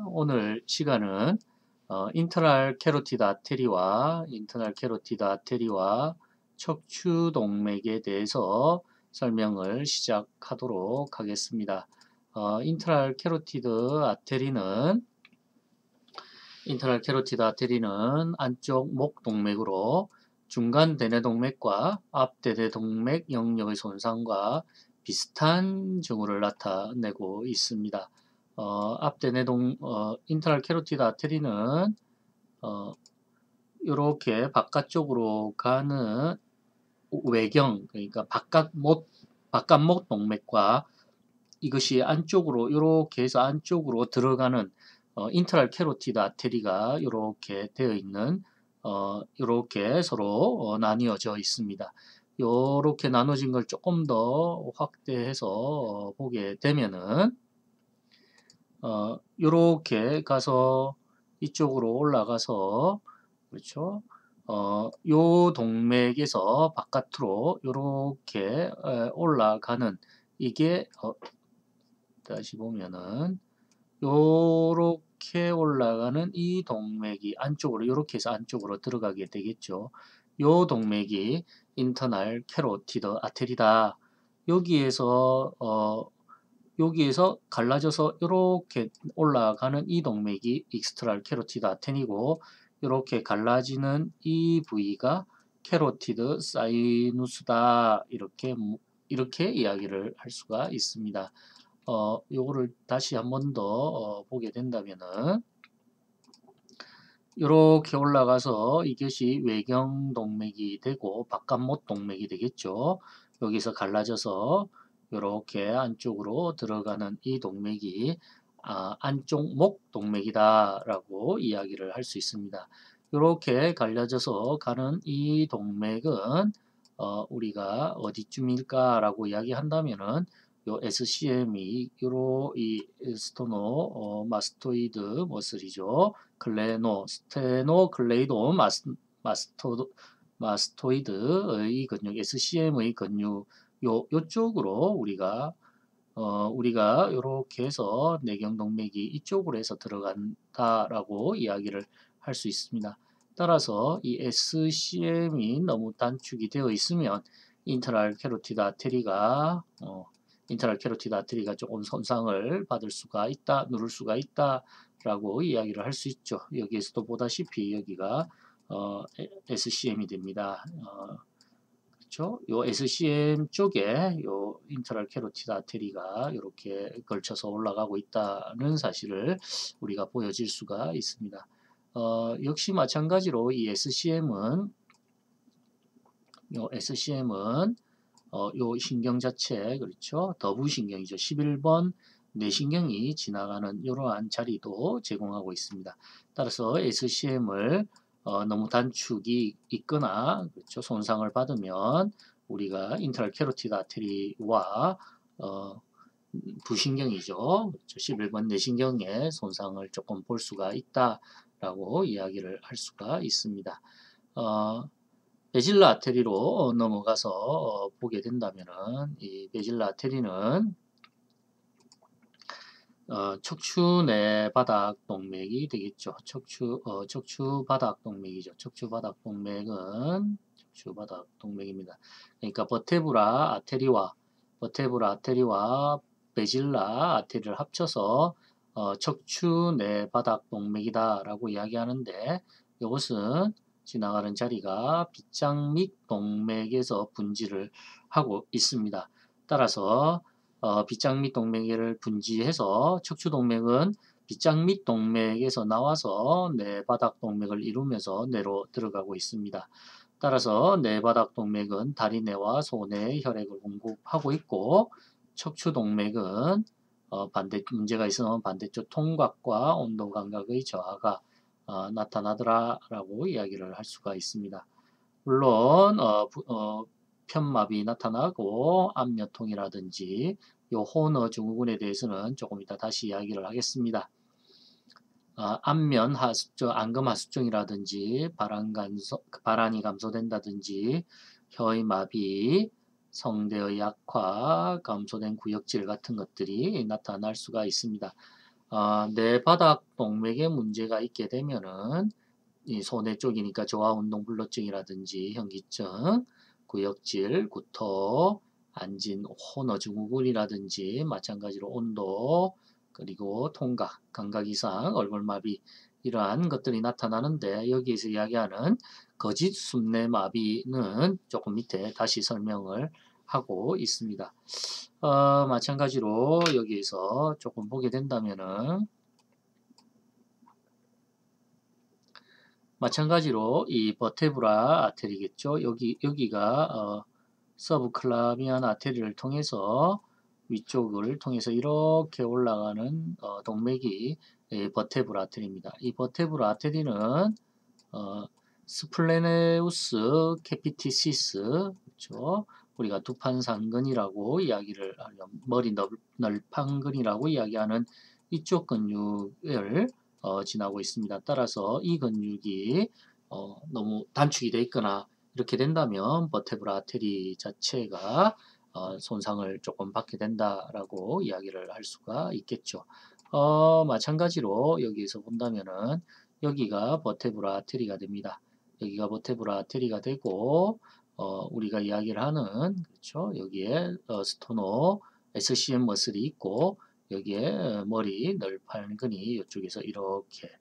오늘 시간은 인터날 캐로티드 아테리와 척추 동맥에 대해서 설명을 시작하도록 하겠습니다. 인터날 캐로티드 아테리는 안쪽 목 동맥으로 중간 대뇌동맥과 앞 대뇌동맥 영역의 손상과 비슷한 징후를 나타내고 있습니다. 인터널 캐로티드 아테리는 이렇게 바깥쪽으로 가는 외경, 그러니까 바깥목 동맥과 이것이 안쪽으로 이렇게 해서 안쪽으로 들어가는 인터널 캐로티드 아테리가 이렇게 되어 있는 이렇게 서로 나뉘어져 있습니다. 이렇게 나눠진 걸 조금 더 확대해서 보게 되면은 요렇게 가서 이쪽으로 올라가서 그렇죠. 요 동맥에서 바깥으로 요렇게 올라가는 이게 다시 보면은 요렇게 올라가는 이 동맥이 안쪽으로 요렇게 해서 안쪽으로 들어가게 되겠죠. 요 동맥이 인터널 캐로티드 아테리다. 여기에서 갈라져서 이렇게 올라가는 이 동맥이 익스트랄 캐로티드 아테니고 이렇게 갈라지는 이 부위가 캐로티드 사이누스다. 이렇게 이야기를 할 수가 있습니다. 요거를 다시 한 번 더 보게 된다면은 이렇게 올라가서 이것이 외경 동맥이 되고 바깥못 동맥이 되겠죠. 여기서 갈라져서 이렇게 안쪽으로 들어가는 이 동맥이 안쪽 목 동맥이다 라고 이야기를 할 수 있습니다. 이렇게 갈라져서 가는 이 동맥은 우리가 어디쯤일까 라고 이야기한다면은 요 SCM이 이 스토노 마스토이드 머슬이죠. 스테노클레이도 마스토이드의 근육, SCM의 근육, 요쪽으로 우리가 요렇게 해서 내경동맥이 이쪽으로 해서 들어간다라고 이야기를 할 수 있습니다. 따라서 이 SCM이 너무 단축이 되어 있으면 인터널 캐로티드 아테리가 조금 손상을 받을 수가 있다, 누를 수가 있다 라고 이야기를 할 수 있죠. 여기에서도 보다시피 여기가 SCM이 됩니다. 그렇죠? 요 SCM 쪽에 요 인터널 캐로티드 아테리가 이렇게 걸쳐서 올라가고 있다는 사실을 우리가 보여질 수가 있습니다. 역시 마찬가지로 이 SCM은 요 신경 자체, 그렇죠? 더부신경이죠. 11번 뇌신경이 지나가는 이러한 자리도 제공하고 있습니다. 따라서 SCM을 너무 단축이 있거나 그렇죠? 손상을 받으면 우리가 인터널 캐로티드 아테리와 부신경이죠. 그렇죠? 11번 뇌신경의 손상을 조금 볼 수가 있다라고 이야기를 할 수가 있습니다. 베질라 아테리로 넘어가서 보게 된다면은 이 베질라 아테리는 척추내 바닥 동맥이 되겠죠. 척추바닥 동맥이죠. 척추바닥 동맥입니다. 그러니까 버테브라 아테리와 베질라 아테리를 합쳐서 척추내 바닥 동맥이다라고 이야기하는데 이것은 지나가는 자리가 빗장밑 동맥에서 분지를 하고 있습니다. 따라서 빗장밑 동맥을 분지해서 척추동맥은 빗장밑 동맥에서 나와서 뇌바닥 동맥을 이루면서 뇌로 들어가고 있습니다. 따라서 뇌바닥 동맥은 다리뇌와 소뇌에 혈액을 공급하고 있고 척추동맥은 문제가 있으면 반대쪽 통각과 온도 감각의 저하가 나타나더라라고 이야기를 할 수가 있습니다. 물론 편마비 나타나고 암여통이라든지 요 호너 증후군에 대해서는 조금 이따 다시 이야기를 하겠습니다. 안금 하수증이라든지 발안이 감소된다든지 혀의 마비, 성대의 약화, 감소된 구역질 같은 것들이 나타날 수가 있습니다. 내 바닥 동맥에 문제가 있게 되면은 이 손해 쪽이니까 저하운동불로증이라든지 현기증, 구역질, 구토, 안진, 호너 증후군이라든지 마찬가지로 온도, 그리고 통각, 감각 이상, 얼굴마비 이러한 것들이 나타나는데 여기에서 이야기하는 거짓 숨내 마비는 조금 밑에 다시 설명을 하고 있습니다. 마찬가지로 여기에서 조금 보게 된다면은 마찬가지로 이 버테브라 아테리겠죠. 여기가 서브클라비안 아테리를 통해서 위쪽을 통해서 이렇게 올라가는 동맥이 버테브라 아테리입니다. 이 버테브라 아테리는 스플레네우스 캐피티시스, 그렇죠? 우리가 두판상근이라고 이야기를 하면 머리 널판근이라고 이야기하는 이쪽 근육을 지나고 있습니다. 따라서 이 근육이 너무 단축이 되어 있거나 이렇게 된다면 버테브라 아테리 자체가 손상을 조금 받게 된다라고 이야기를 할 수가 있겠죠. 마찬가지로 여기에서 본다면은 여기가 버테브라 아테리가 됩니다. 여기가 버테브라 아테리가 되고 우리가 이야기를 하는 그렇죠. 여기에 스토노 SCM 머슬이 있고 여기에 머리 널판근이 이쪽에서 이렇게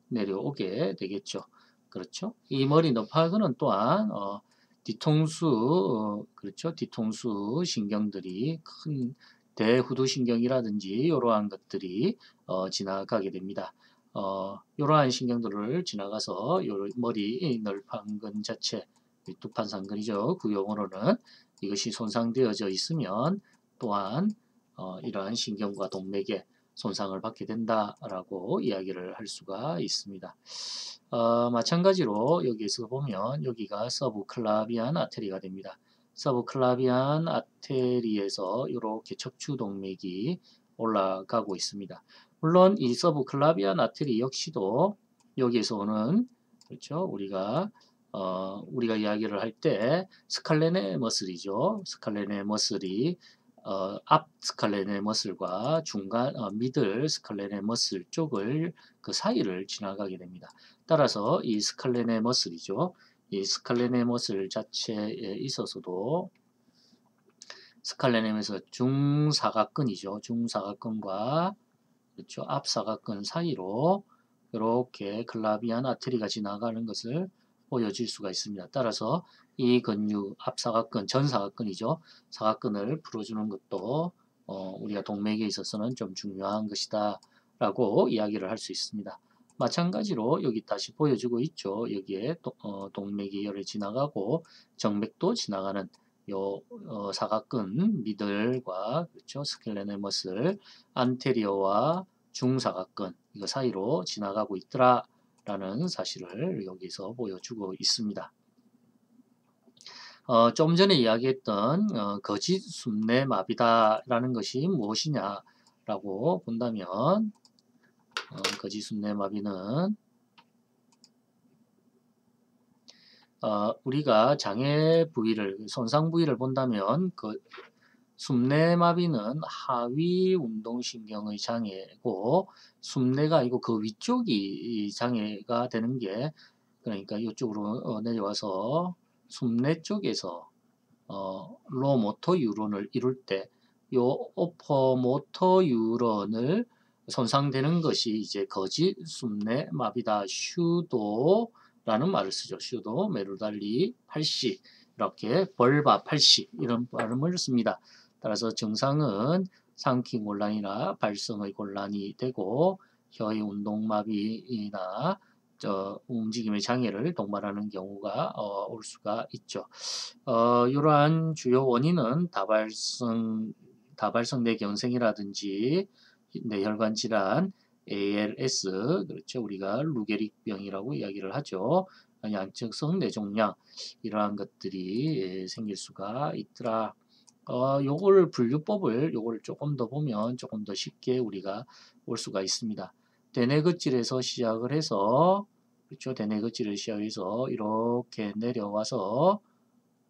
내려오게 되겠죠. 그렇죠. 이 머리 널판근은 또한 뒤통수 그렇죠. 뒤통수 신경들이 큰 대후두신경이라든지 이러한 것들이 지나가게 됩니다. 이러한 신경들을 지나가서 요 머리 널판근 자체 두판상근이죠. 그 용어로는 이것이 손상되어져 있으면 또한 이러한 신경과 동맥에 손상을 받게 된다라고 이야기를 할 수가 있습니다. 마찬가지로 여기에서 보면 여기가 서브클라비안 아테리가 됩니다. 서브클라비안 아테리에서 이렇게 척추동맥이 올라가고 있습니다. 물론 이 서브클라비안 아테리 역시도 여기에서 오는 그렇죠. 우리가 이야기를 할 때 스칼레네 머슬이죠. 스칼레네 머슬이 앞 스칼레네 머슬과 중간 미들 스칼레네 머슬 쪽을 그 사이를 지나가게 됩니다. 따라서 이 스칼레네 머슬이죠. 이 스칼레네 머슬 자체에 있어서도 스칼레넴에서 중사각근이죠. 중사각근과 그렇죠. 앞사각근 사이로 이렇게 클라비안 아테리가 지나가는 것을 보여줄 수가 있습니다. 따라서 이 근육 앞사각근, 전사각근이죠. 사각근을 풀어주는 것도 우리가 동맥에 있어서는 좀 중요한 것이다 라고 이야기를 할 수 있습니다. 마찬가지로 여기 다시 보여주고 있죠. 여기에 동맥이 열에 지나가고 정맥도 지나가는 요 사각근 미들과 그렇죠. 스켈레네머슬 안테리어와 중사각근 이거 사이로 지나가고 있더라라는 사실을 여기서 보여주고 있습니다. 좀 전에 이야기했던 거짓 숨내 마비다라는 것이 무엇이냐라고 본다면 거짓 숨내 마비는 우리가 장애 부위를 손상 부위를 본다면 그 숨내마비는 하위 운동신경의 장애고 숨내가 아니고 그 위쪽이 장애가 되는 게 그러니까 이쪽으로 내려와서 숨내 쪽에서 로모터 유런을 이룰 때 요 오퍼모터 유런을 손상되는 것이 이제 거짓 숨내 마비다 슈도라는 말을 쓰죠. 슈도 메루달리 팔시 이렇게 벌바 팔시 이런 발음을 씁니다. 따라서 증상은 삼키 곤란이나 발성의 곤란이 되고 혀의 운동마비나 움직임의 장애를 동반하는 경우가 올 수가 있죠. 이러한 주요 원인은 다발성 뇌경색이라든지 뇌혈관 질환, ALS, 그렇죠. 우리가 루게릭병이라고 이야기를 하죠. 양측성 뇌종양 이러한 것들이 생길 수가 있더라. 요걸 분류법을 요걸 조금 더 보면 조금 더 쉽게 우리가 볼 수가 있습니다. 대뇌급질에서 시작을 해서 그렇죠. 대뇌급질을 시작해서 이렇게 내려와서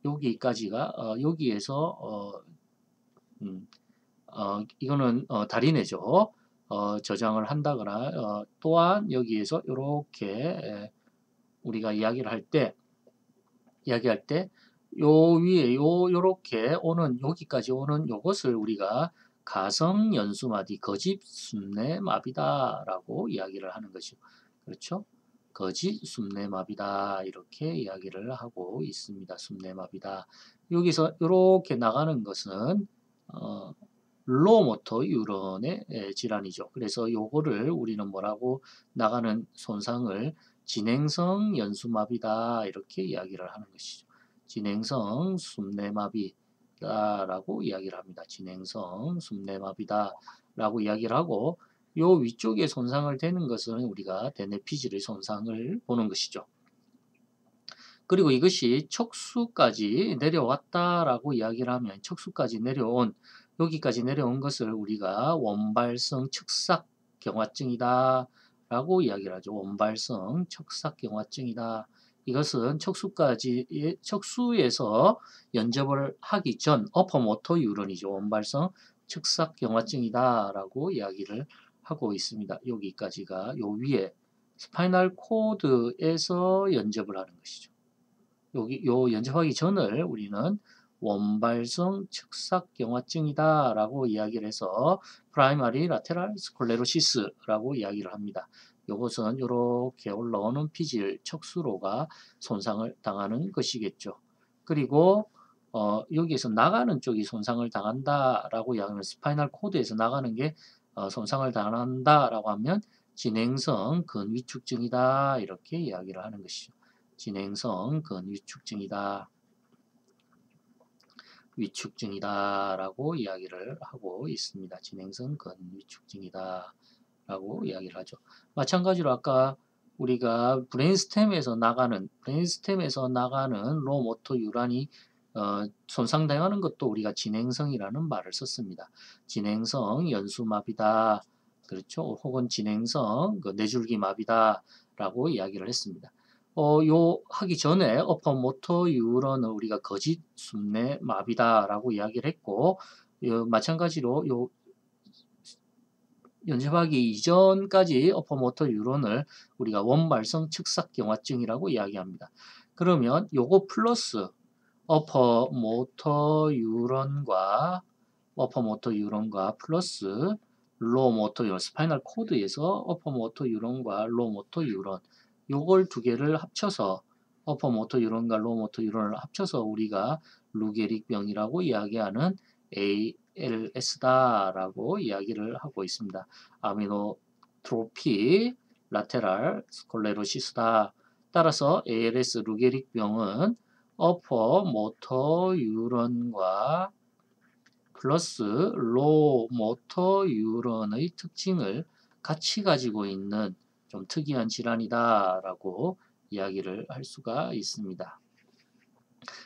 여기까지가 여기에서 이거는 다리뇌죠. 저장을 한다거나 또한 여기에서 이렇게 우리가 이야기할 때 요 위에 요렇게 오는 여기까지 오는 요것을 우리가 가성 연수마디 거짓 순례 마비다라고 이야기를 하는 것이죠. 그렇죠? 거짓 순례 마비다 이렇게 이야기를 하고 있습니다. 순례 마비다. 여기서 이렇게 나가는 것은 로모터 유런의 질환이죠. 그래서 요거를 우리는 뭐라고 나가는 손상을 진행성 연수마비다 이렇게 이야기를 하는 것이죠. 진행성 숨내마비다라고 이야기를 합니다. 진행성 숨내마비다라고 이야기를 하고 요 위쪽에 손상을 되는 것은 우리가 대뇌피질의 손상을 보는 것이죠. 그리고 이것이 척수까지 내려왔다라고 이야기를 하면 척수까지 내려온 여기까지 내려온 것을 우리가 원발성 척삭경화증이다 라고 이야기를 하죠. 원발성 척삭경화증이다. 이것은 척수에서 연접을 하기 전 어퍼모터 유런이죠. 원발성 척삭경화증이다 라고 이야기를 하고 있습니다. 여기까지가 요 위에 스파이널 코드에서 연접을 하는 것이죠. 여기 요 연접하기 전을 우리는 원발성 측삭경화증이다라고 이야기를 해서 프라이머리 라테랄 스콜레로시스라고 이야기를 합니다. 이것은 이렇게 올라오는 피질 척수로가 손상을 당하는 것이겠죠. 그리고 여기에서 나가는 쪽이 손상을 당한다라고 이야기하면 스파이널 코드에서 나가는 게 손상을 당한다라고 하면 진행성 근위축증이다 이렇게 이야기를 하는 것이죠. 진행성 근위축증이다. 위축증이다라고 이야기를 하고 있습니다. 진행성 근위축증이다라고 이야기를 하죠. 마찬가지로 아까 우리가 브레인스템에서 나가는 로모터 유란이 손상당하는 것도 우리가 진행성이라는 말을 썼습니다. 진행성 연수마비다. 그렇죠? 혹은 진행성 뇌줄기 마비다라고 이야기를 했습니다. 요 하기 전에 어퍼모터 유런을 우리가 거짓 순뇌 마비다라고 이야기를 했고 마찬가지로 요 연습하기 이전까지 어퍼모터 유런을 우리가 원발성 측삭경화증이라고 이야기합니다. 그러면 요거 플러스 어퍼모터 유런과 플러스 로모터 유런 스파이널 코드에서 어퍼모터 유런과 로모터 유런 요걸 두 개를 합쳐서 어퍼모터 유런과 로모터 유런을 합쳐서 우리가 루게릭병이라고 이야기하는 ALS다라고 이야기를 하고 있습니다. 아미노트로피 라테랄 스콜레로시스다. 따라서 ALS 루게릭병은 어퍼모터 유런과 플러스 로모터 유런의 특징을 같이 가지고 있는 좀 특이한 질환이다라고 이야기를 할 수가 있습니다.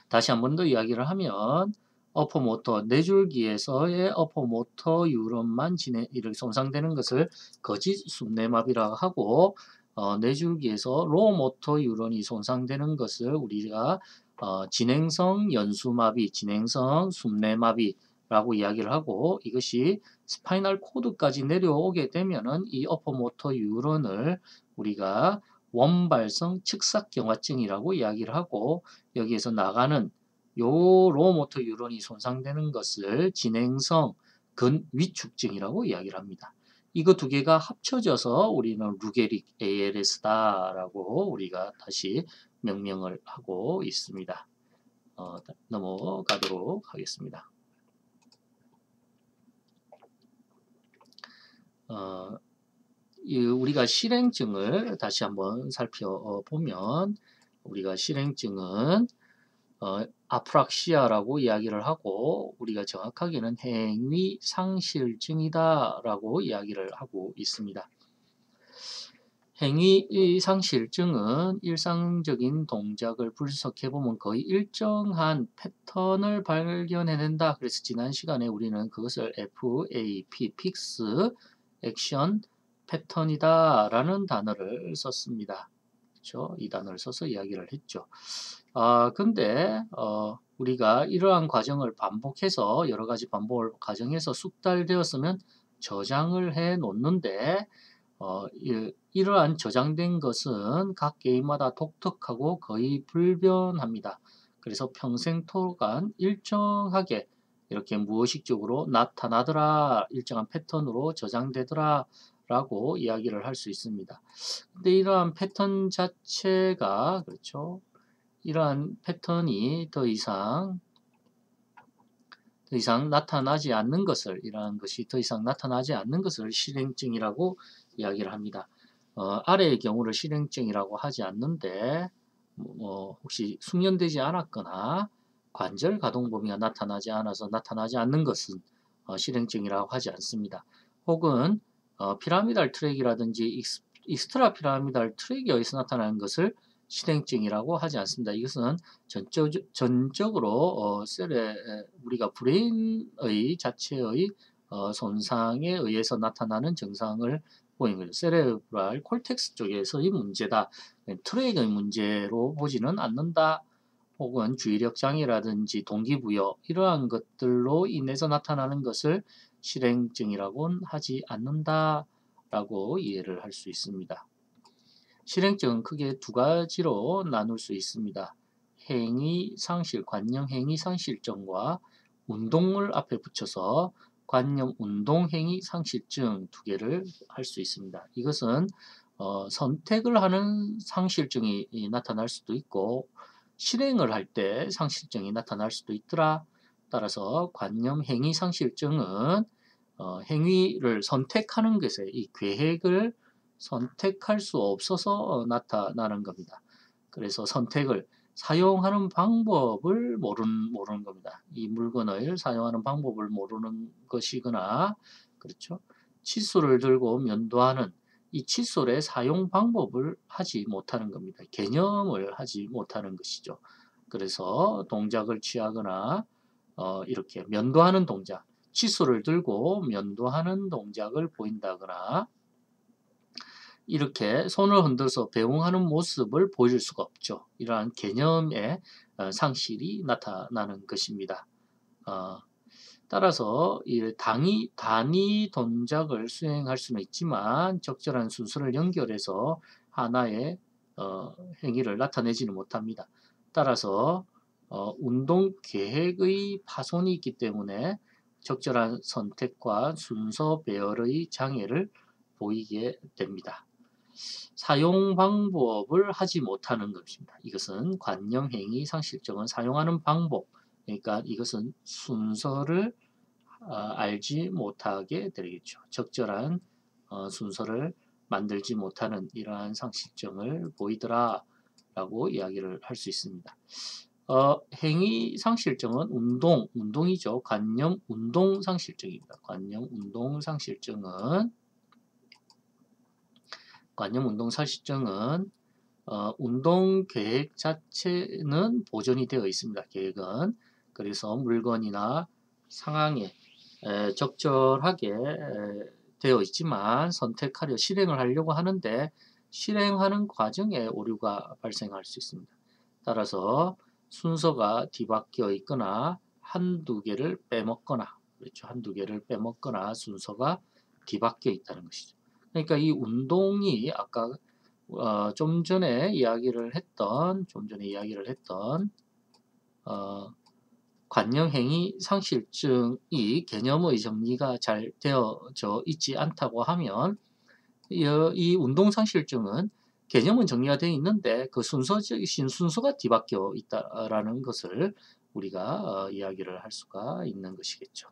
다시 한 번 더 이야기를 하면 어퍼모터 뇌줄기에서의 어퍼모터 유런만 이렇게 손상되는 것을 거짓 순뇌마비라고 하고 뇌줄기에서 로모터 유런이 손상되는 것을 우리가 진행성 연수마비, 진행성 순뇌마비라고 이야기를 하고 이것이 스파이널 코드까지 내려오게 되면은 이 어퍼모터 유런을 우리가 원발성 측삭경화증이라고 이야기를 하고 여기에서 나가는 요 로모터 유런이 손상되는 것을 진행성 근위축증이라고 이야기를 합니다. 이거 두 개가 합쳐져서 우리는 루게릭 ALS다라고 우리가 다시 명명을 하고 있습니다. 넘어가도록 하겠습니다. 우리가 실행증을 다시 한번 살펴보면 우리가 실행증은 아프락시아라고 이야기를 하고 우리가 정확하게는 행위상실증이다라고 이야기를 하고 있습니다. 행위상실증은 일상적인 동작을 분석해보면 거의 일정한 패턴을 발견해낸다. 그래서 지난 시간에 우리는 그것을 FAP, 픽스, 액션, 패턴이다 라는 단어를 썼습니다. 그렇죠? 이 단어를 써서 이야기를 했죠. 근데 우리가 이러한 과정을 반복해서 여러 가지 반복을 과정해서 숙달되었으면 저장을 해 놓는데 이러한 저장된 것은 각 게임마다 독특하고 거의 불변합니다. 그래서 평생토록 일정하게 이렇게 무의식적으로 나타나더라, 일정한 패턴으로 저장되더라 라고 이야기를 할 수 있습니다. 근데 이러한 패턴 자체가, 그렇죠, 이러한 패턴이 더 이상 나타나지 않는 것을, 이러한 것이 더 이상 나타나지 않는 것을 실행증이라고 이야기를 합니다. 아래의 경우를 실행증이라고 하지 않는데, 혹시 숙련되지 않았거나 관절 가동 범위가 나타나지 않아서 나타나지 않는 것은 실행증이라고 하지 않습니다. 혹은 피라미달 트랙이라든지 익스트라 피라미달 트랙에 의해서 나타나는 것을 실행증이라고 하지 않습니다. 이것은 전적으로 셀의, 우리가 브레인의 자체의 손상에 의해서 나타나는 증상을 보이는 거죠. 세레브랄 콜텍스 쪽에서의 문제다. 트랙의 문제로 보지는 않는다. 혹은 주의력 장애라든지 동기부여, 이러한 것들로 인해서 나타나는 것을 실행증이라고는 하지 않는다라고 이해를 할 수 있습니다. 실행증은 크게 두 가지로 나눌 수 있습니다. 행위 상실, 관념 행위 상실증과 운동을 앞에 붙여서 관념 운동 행위 상실증 두 개를 할 수 있습니다. 이것은 선택을 하는 상실증이 나타날 수도 있고 실행을 할 때 상실증이 나타날 수도 있더라. 따라서 관념 행위 상실증은 행위를 선택하는 것에, 이 계획을 선택할 수 없어서 나타나는 겁니다. 그래서 선택을 사용하는 방법을 모르는 겁니다. 이 물건을 사용하는 방법을 모르는 것이거나, 그렇죠, 칫솔을 들고 면도하는 이 칫솔의 사용 방법을 하지 못하는 겁니다. 개념을 하지 못하는 것이죠. 그래서 동작을 취하거나 이렇게 면도하는 동작, 칫솔을 들고 면도하는 동작을 보인다거나 이렇게 손을 흔들어서 배웅하는 모습을 보여줄 수가 없죠. 이러한 개념의 상실이 나타나는 것입니다. 따라서 이 단위 동작을 수행할 수는 있지만 적절한 순서를 연결해서 하나의 행위를 나타내지는 못합니다. 따라서 운동 계획의 파손이 있기 때문에 적절한 선택과 순서 배열의 장애를 보이게 됩니다. 사용 방법을 하지 못하는 것입니다. 이것은 관념 행위 상실증은 사용하는 방법, 그러니까 이것은 순서를 알지 못하게 되겠죠. 적절한 순서를 만들지 못하는 이러한 상실증을 보이더라 라고 이야기를 할 수 있습니다. 행위 상실증은 운동이죠. 관념 운동 상실증입니다. 관념 운동 상실증은 운동 계획 자체는 보존이 되어 있습니다. 계획은. 그래서 물건이나 상황에 적절하게 되어 있지만 선택하려 실행을 하려고 하는데 실행하는 과정에 오류가 발생할 수 있습니다. 따라서 순서가 뒤바뀌어 있거나 한두 개를 빼먹거나, 그렇죠, 한두 개를 빼먹거나 순서가 뒤바뀌어 있다는 것이죠. 그러니까 이 운동이 아까 좀 전에 이야기를 했던 관념 행위 상실증이 개념의 정리가 잘 되어져 있지 않다고 하면 이 운동 상실증은 개념은 정리가 되어 있는데 그 순서적인 순서가 뒤바뀌어 있다라는 것을 우리가 이야기를 할 수가 있는 것이겠죠.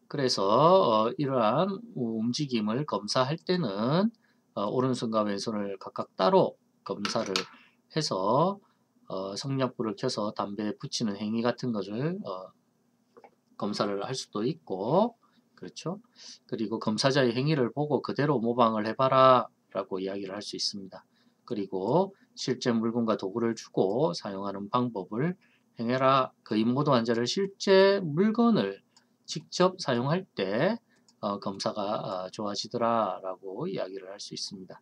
그래서 이러한 움직임을 검사할 때는 오른손과 왼손을 각각 따로 검사를 해서 성냥불을 켜서 담배에 붙이는 행위 같은 것을 검사를 할 수도 있고, 그렇죠. 그리고 검사자의 행위를 보고 그대로 모방을 해봐라 라고 이야기를 할 수 있습니다. 그리고 실제 물건과 도구를 주고 사용하는 방법을 행해라. 거인모도 환자를 실제 물건을 직접 사용할 때 검사가 좋아지더라 라고 이야기를 할 수 있습니다.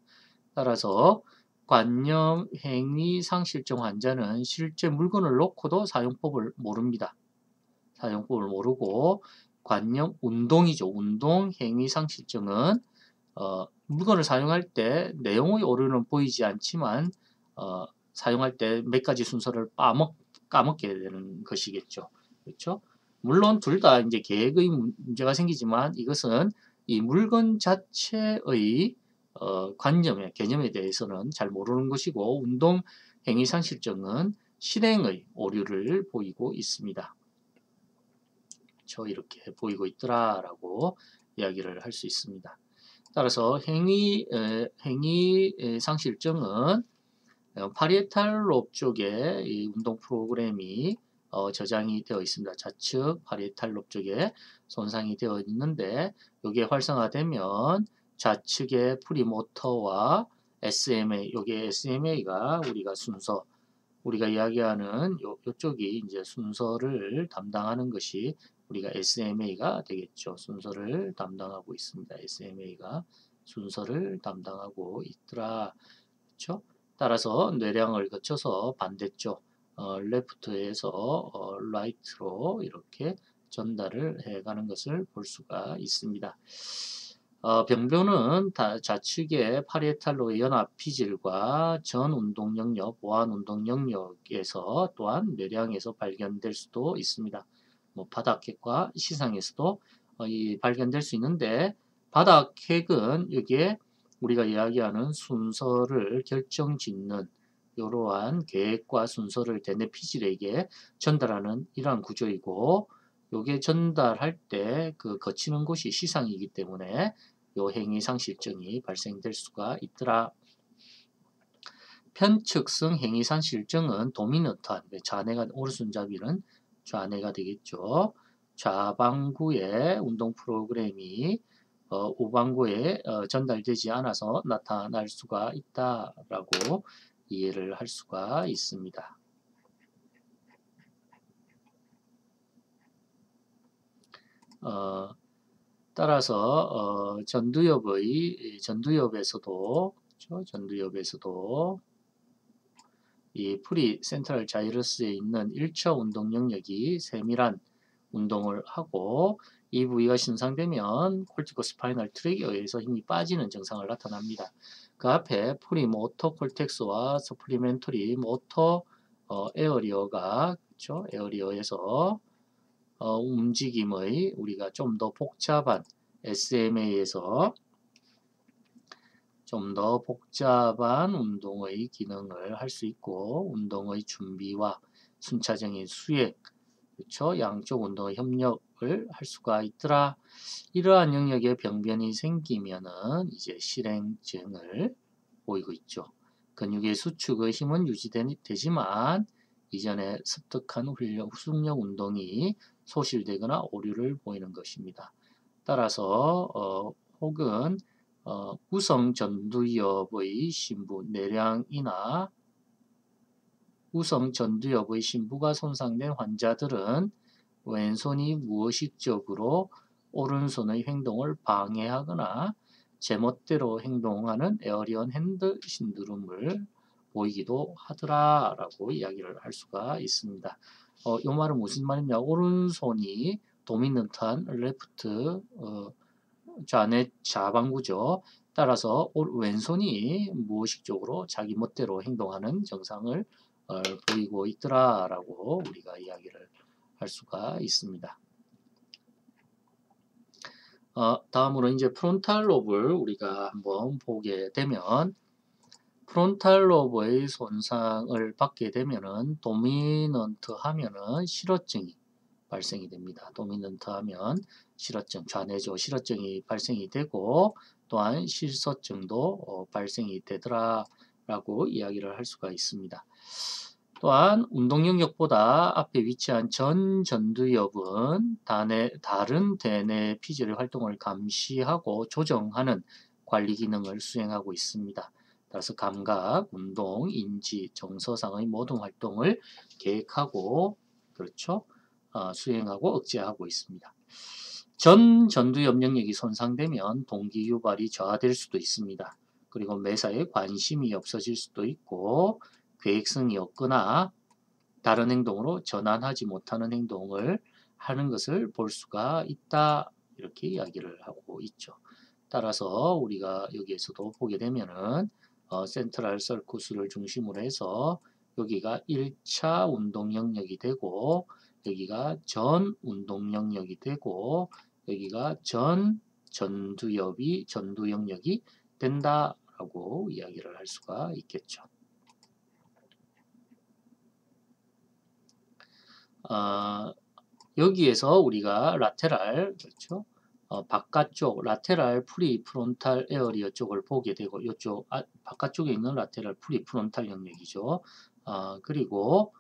따라서 관념 행위 상실증 환자는 실제 물건을 놓고도 사용법을 모릅니다. 사용법을 모르고 관념 운동이죠. 운동 행위 상실증은 물건을 사용할 때 내용의 오류는 보이지 않지만 사용할 때 몇 가지 순서를 까먹게 되는 것이겠죠. 그렇죠? 물론 둘 다 이제 계획의 문제가 생기지만 이것은 이 물건 자체의 개념에 대해서는 잘 모르는 것이고 운동 행위 상실증은 실행의 오류를 보이고 있습니다. 그렇죠? 이렇게 보이고 있더라라고 이야기를 할 수 있습니다. 따라서 행위 상실증은 파리에탈 롭 쪽에 이 운동 프로그램이 저장이 되어 있습니다. 좌측 파리에탈 롭 쪽에 손상이 되어 있는데 이게 활성화되면 좌측의 프리모터와 SMA, 요게 SMA가 우리가 이야기하는 요쪽이 이제 순서를 담당하는 것이 우리가 SMA가 되겠죠. 순서를 담당하고 있습니다. SMA가 순서를 담당하고 있더라. 그렇죠? 따라서 뇌량을 거쳐서 반대쪽 레프트에서 라이트로 이렇게 전달을 해가는 것을 볼 수가 있습니다. 병변은 좌측의 파리에탈로의 연합 피질과 전 운동 영역, 보완 운동 영역에서 또한 뇌량에서 발견될 수도 있습니다. 뭐 바닥핵과 시상에서도 발견될 수 있는데 바닥핵은 여기에 우리가 이야기하는 순서를 결정짓는 이러한 계획과 순서를 대뇌 피질에게 전달하는 이러한 구조이고 요게 전달할 때 그 거치는 곳이 시상이기 때문에 요 행위 상실증이 발생될 수가 있더라. 편측성 행위 상실증은 도미넌트한 좌뇌가 오른손잡이는 좌뇌가 되겠죠. 좌방구의 운동 프로그램이 우방구에 전달되지 않아서 나타날 수가 있다라고 이해를 할 수가 있습니다. 따라서 전두엽에서도 그렇죠? 전두엽에서도 이 프리 센트럴 자이러스에 있는 1차 운동 영역이 세밀한 운동을 하고 이 부위가 손상되면 콜티코 스파이널 트랙에 의해서 힘이 빠지는 증상을 나타납니다. 그 앞에 프리 모터 콜텍스와 서플리멘터리 모터 에어리어가 그렇죠? 에어리어에서 움직임의 우리가 좀 더 복잡한 SMA에서 좀 더 복잡한 운동의 기능을 할 수 있고 운동의 준비와 순차적인 수행 그렇죠? 양쪽 운동의 협력을 할 수가 있더라. 이러한 영역에 병변이 생기면은 이제 실행증을 보이고 있죠. 근육의 수축의 힘은 유지되지만 이전에 습득한 후숙력 운동이 소실되거나 오류를 보이는 것입니다. 따라서 혹은 우성 전두엽의 신부 내량이나 우성 전두엽의 신부가 손상된 환자들은 왼손이 무의식적으로 오른손의 행동을 방해하거나 제멋대로 행동하는 에어리언 핸드 신드롬을 보이기도 하더라라고 이야기를 할 수가 있습니다. 이 말은 무슨 말이냐? 오른손이 도미넌트한 레프트 좌뇌 좌방구죠. 따라서 왼손이 무의식적으로 자기 멋대로 행동하는 증상을 보이고 있더라라고 우리가 이야기를 할 수가 있습니다. 다음으로 이제 프론탈 롭을 우리가 한번 보게 되면 프론탈 롭의 손상을 받게 되면은 도미넌트 하면은 실어증이 발생이 됩니다. 도미넌트 하면 실어증, 좌뇌죠. 실어증이 발생이 되고 또한 실서증도 발생이 되더라라고 이야기를 할 수가 있습니다. 또한 운동 영역보다 앞에 위치한 전 전두엽은 다른 대뇌 피질의 활동을 감시하고 조정하는 관리 기능을 수행하고 있습니다. 따라서 감각, 운동, 인지, 정서상의 모든 활동을 계획하고 그렇죠? 수행하고 억제하고 있습니다. 전 전두엽 영역이 손상되면 동기 유발이 저하될 수도 있습니다. 그리고 매사에 관심이 없어질 수도 있고 계획성이 없거나 다른 행동으로 전환하지 못하는 행동을 하는 것을 볼 수가 있다. 이렇게 이야기를 하고 있죠. 따라서 우리가 여기에서도 보게 되면은 센트럴 서커스를 중심으로 해서 여기가 1차 운동 영역이 되고 여기가 전 운동 영역이 되고 여기가 전두 영역이 된다라고 이야기를 할 수가 있겠죠. 여기에서 우리가 라테랄, 그렇죠? 바깥쪽 라테랄 프리프론탈 에어리어 쪽을 보게 되고 이쪽 바깥쪽에 있는 라테랄 프리프론탈 영역이죠. 그리고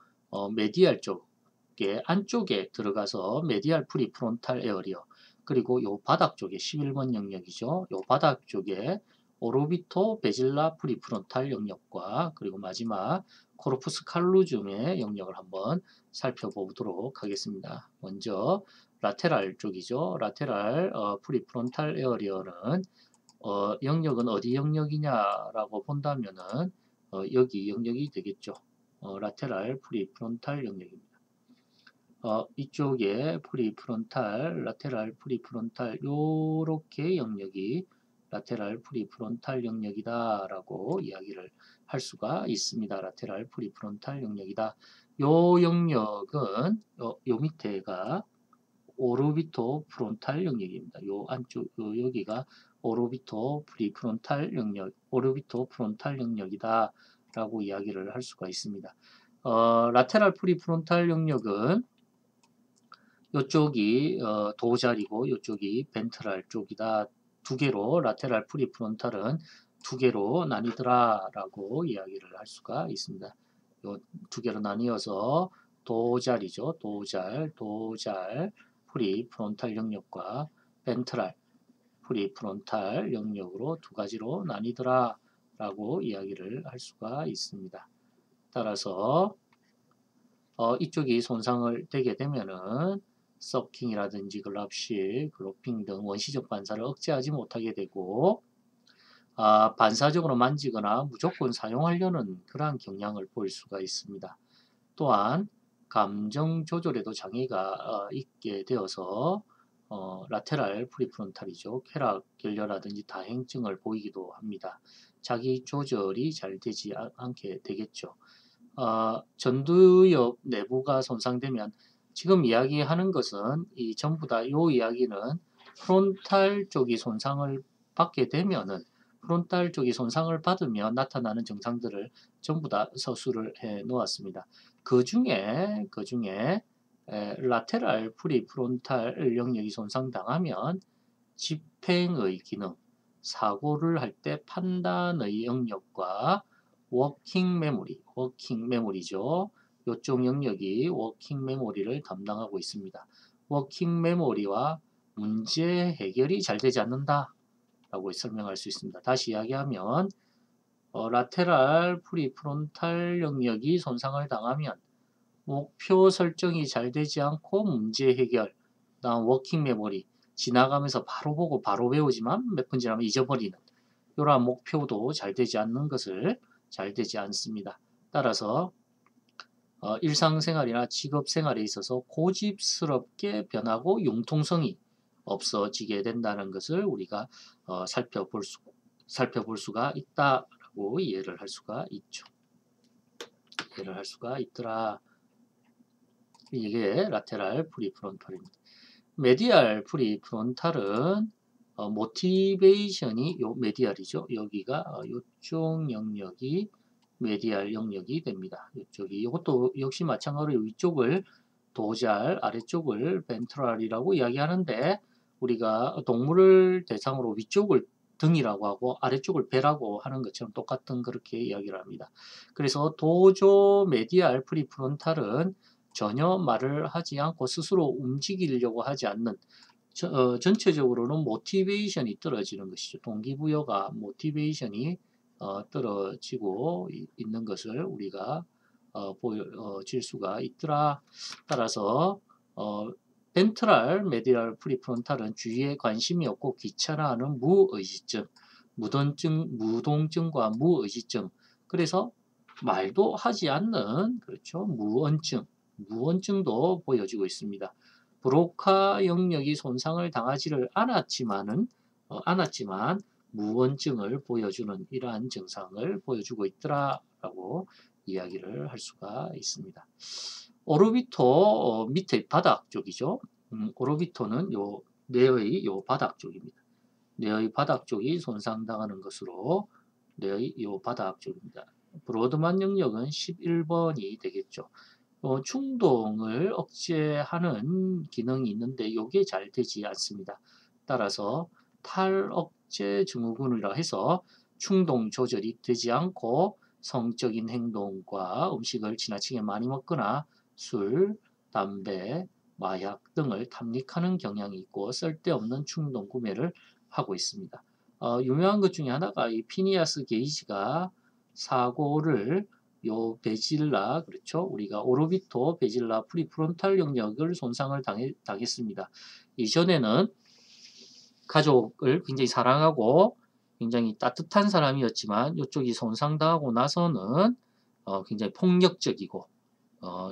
메디알 쪽에 안쪽에 들어가서 메디알 프리프론탈 에어리어 그리고 요 바닥 쪽에 11번 영역이죠. 요 바닥 쪽에 오로비토 베질라 프리프론탈 영역과 그리고 마지막 코르푸스 칼루즘의 영역을 한번 살펴보도록 하겠습니다. 먼저 라테랄 쪽이죠. 라테랄 프리프론탈 에어리어는 영역은 어디 영역이냐라고 본다면은 여기 영역이 되겠죠. 라테랄 프리프론탈 영역입니다. 이쪽에 프리프론탈, 라테랄 프리프론탈 요렇게 영역이 라테랄 프리프론탈 영역이다라고 이야기를 할 수가 있습니다. 라테랄 프리프론탈 영역이다. 요 영역은 요 밑에가 오르비토 프론탈 영역입니다. 요 안쪽 여기가 오르비토 프리프론탈 영역, 오르비토 프론탈 영역이다라고 이야기를 할 수가 있습니다. 라테랄 프리프론탈 영역은 이쪽이 도자리고 이쪽이 벤트랄 쪽이다. 두 개로 라테랄 프리프론탈은 두 개로 나뉘더라라고 이야기를 할 수가 있습니다. 요 두 개로 나뉘어서 도자리죠. 도잘 프리프론탈 영역과 벤트랄 프리프론탈 영역으로 두 가지로 나뉘더라라고 이야기를 할 수가 있습니다. 따라서 이쪽이 손상을 되게 되면은 서킹이라든지 글랍식, 글로핑 등 원시적 반사를 억제하지 못하게 되고 반사적으로 만지거나 무조건 사용하려는 그러한 경향을 보일 수가 있습니다. 또한 감정 조절에도 장애가 있게 되어서 라테랄 프리프론탈이죠. 쾌락, 결렬라든지 다행증을 보이기도 합니다. 자기 조절이 잘 되지 않게 되겠죠. 전두엽 내부가 손상되면 지금 이야기하는 것은 이 전부 다 요 이야기는 프론탈 쪽이 손상을 받게 되면은 프론탈 쪽이 손상을 받으면 나타나는 증상들을 전부 다 서술을 해 놓았습니다. 그 중에 라테랄 프리프론탈 영역이 손상당하면 집행의 기능, 사고를 할 때 판단의 영역과 워킹 메모리죠. 이쪽 영역이 워킹 메모리를 담당하고 있습니다. 워킹 메모리와 문제 해결이 잘 되지 않는다 라고 설명할 수 있습니다. 다시 이야기하면 라테랄 프리프론탈 영역이 손상을 당하면 목표 설정이 잘 되지 않고 문제 해결, 다음 워킹 메모리 지나가면서 바로 보고 바로 배우지만 몇 분 지나면 잊어버리는 이러한 목표도 잘 되지 않는 것을 잘 되지 않습니다. 따라서 일상생활이나 직업생활에 있어서 고집스럽게 변하고 융통성이 없어지게 된다는 것을 우리가 살펴볼 수가 있다라고 이해를 할 수가 있죠. 이해를 할 수가 있더라. 이게 라테랄 프리프론탈입니다. 메디알 프리프론탈은 모티베이션이 요 메디알이죠. 여기가 요쪽 영역이 메디알 영역이 됩니다. 이쪽이 이것도 역시 마찬가지로 위쪽을 도잘, 아래쪽을 벤트랄이라고 이야기하는데 우리가 동물을 대상으로 위쪽을 등이라고 하고 아래쪽을 배라고 하는 것처럼 똑같은 그렇게 이야기를 합니다. 그래서 도조 메디알 프리프론탈은 전혀 말을 하지 않고 스스로 움직이려고 하지 않는 전체적으로는 모티베이션이 떨어지는 것이죠. 동기부여가 모티베이션이 떨어지고 있는 것을 우리가 보여질 수가 있더라. 따라서 벤트랄 메디얼 프리프론탈은 주위에 관심이 없고 귀찮아하는 무의지증, 무동증과 무의지증, 그래서 말도 하지 않는 그렇죠 무언증도 보여지고 있습니다. 브로카 영역이 손상을 당하지를 않았지만 무원증을 보여주는 이러한 증상을 보여주고 있더라라고 이야기를 할 수가 있습니다. 오르비토 밑에 바닥 쪽이죠. 오르비토는 요 뇌의 요 바닥 쪽입니다. 뇌의 바닥 쪽이 손상당하는 것으로 뇌의 요 바닥 쪽입니다. 브로드만 영역은 11번이 되겠죠. 충동을 억제하는 기능이 있는데 이게 잘 되지 않습니다. 따라서 탈억제 증후군이라 해서 충동 조절이 되지 않고 성적인 행동과 음식을 지나치게 많이 먹거나 술, 담배, 마약 등을 탐닉하는 경향이 있고 쓸데없는 충동 구매를 하고 있습니다. 유명한 것 중에 하나가 이 피니아스 게이지가 사고를 요 베질라, 그렇죠? 우리가 오르비토 베질라 프리프론탈 영역을 손상을 당했습니다. 이전에는 가족을 굉장히 사랑하고 굉장히 따뜻한 사람이었지만 이쪽이 손상당하고 나서는 굉장히 폭력적이고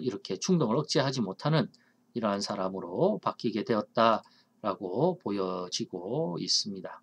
이렇게 충동을 억제하지 못하는 이러한 사람으로 바뀌게 되었다라고 보여지고 있습니다.